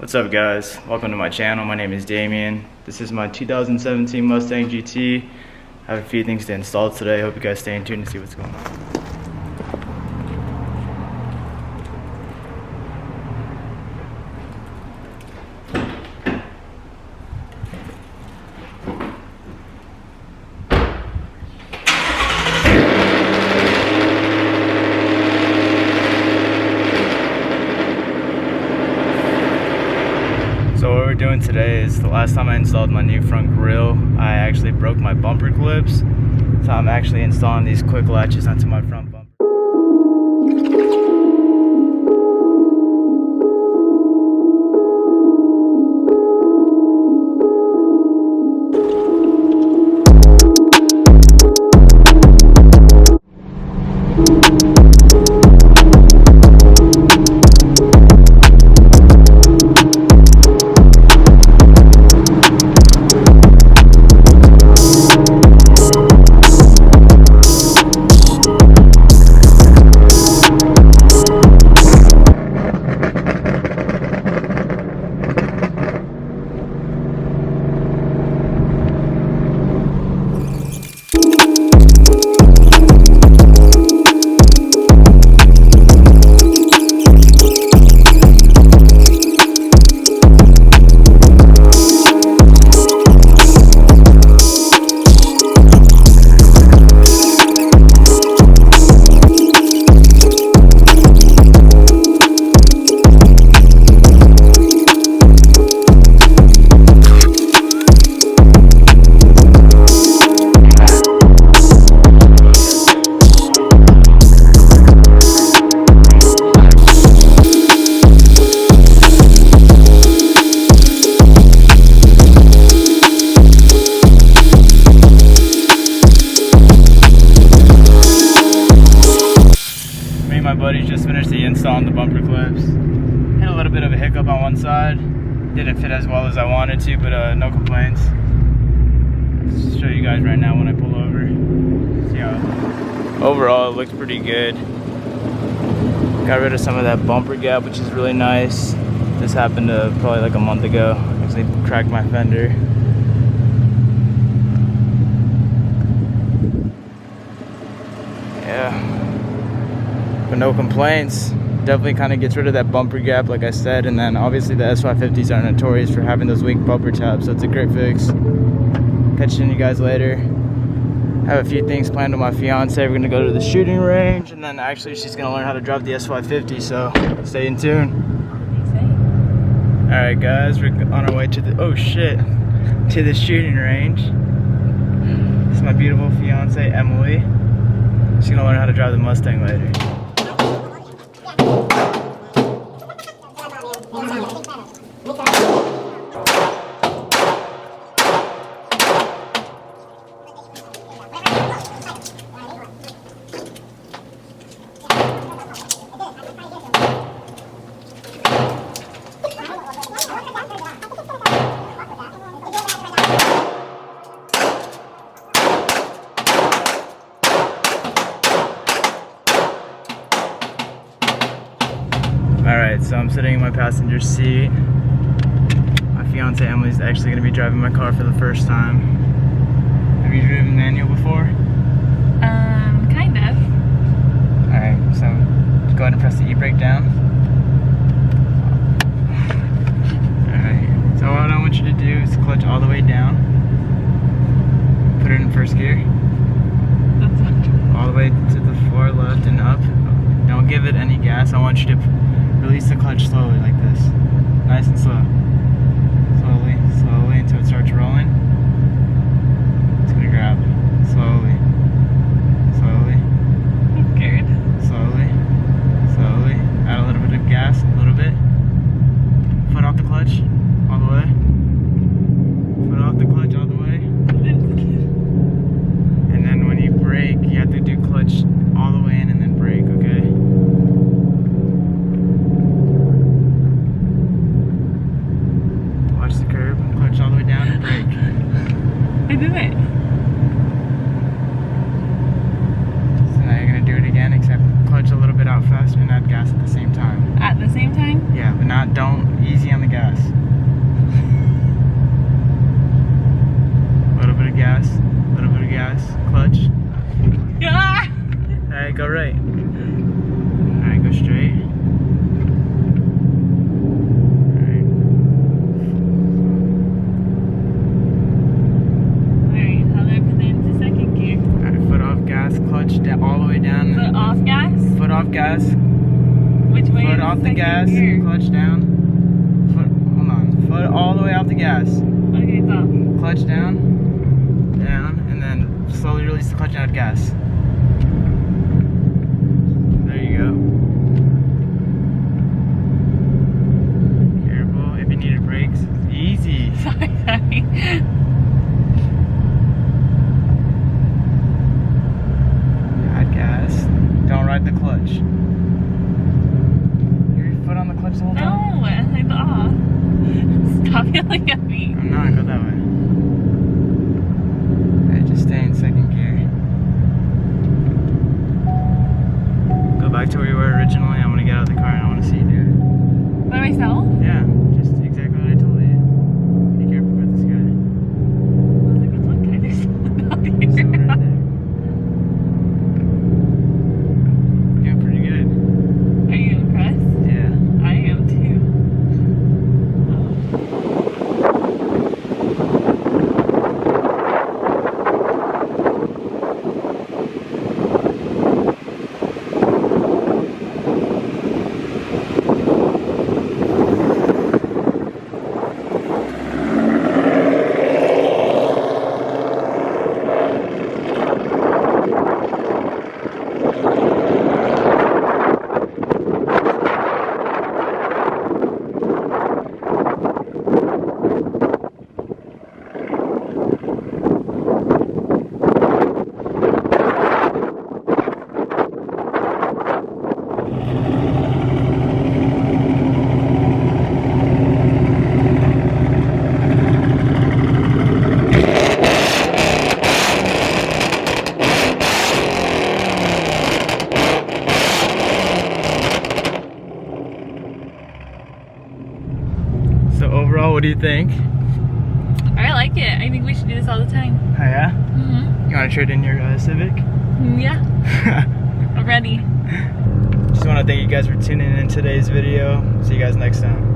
What's up guys, welcome to my channel. My name is Damien. This is my 2017 Mustang GT. I have a few things to install today. Hope you guys stay in tune to see what's going on. So what we're doing today is, the last time I installed my new front grille, I actually broke my bumper clips. So I'm actually installing these quick latches onto my front bumper. My buddy just finished the install on the bumper clips. Had a little bit of a hiccup on one side. Didn't fit as well as I wanted to, but no complaints. I'll show you guys right now when I pull over. See how it looks. Overall, it looks pretty good. Got rid of some of that bumper gap, which is really nice. This happened probably like a month ago. Actually cracked my fender. Yeah. But no complaints. Definitely kind of gets rid of that bumper gap, like I said, and then obviously the S550s are notorious for having those weak bumper tabs, so it's a great fix. Catching you guys later. Have a few things planned with my fiance. We're gonna go to the shooting range, and then actually she's gonna learn how to drive the S550, so stay in tune. All right, guys, we're on our way to the shooting range. This is my beautiful fiance, Emily. She's gonna learn how to drive the Mustang later. Alright, so I'm sitting in my passenger seat. My fiance Emily's actually going to be driving my car for the first time. Have you driven manual before? Kind of. Alright, so go ahead and press the e-brake down. Alright, so what I want you to do is clutch all the way down. Put it in first gear. All the way to the floor, left and up. Don't give it any gas. I want you to release the clutch slowly like this. Nice and slow. Slowly, slowly until it starts rolling. It's gonna grab. Slowly. Slowly. I'm scared. Slowly. Slowly. Add a little bit of gas, a little bit. Foot off the clutch, all the way. Foot off the clutch all the way. And then when you brake, you have to do clutch all the way in and then brake, okay? Watch the curb, clutch all the way down and brake. I did it. So now you're gonna do it again, except clutch a little bit out faster and add gas at the same time. At the same time? Yeah, but don't easy on the gas. the gas, clutch down. Foot, hold on. Foot all the way off the gas. Okay, stop. Clutch down, and then slowly release the clutch out of gas. There you go. Careful if you needed brakes. Easy. Sorry. Add gas. Don't ride the clutch. Your foot on the clutch the whole time? No, I thought. Stop yelling at me. I'm not, go that way. Okay, just stay in second gear. Go back to where you were originally. I'm gonna get out of the car and I wanna see you do it. By myself? Yeah, just exactly what I told you. Be careful with this guy. I was like, what kind of someone out So here? right there. Doing pretty good. Are you impressed? Yeah. I am too. So overall, what do you think? I like it. I think we should do this all the time. Oh yeah? Mm-hmm. You want to trade in your Civic? Yeah, I'm ready. Just want to thank you guys for tuning in today's video. See you guys next time.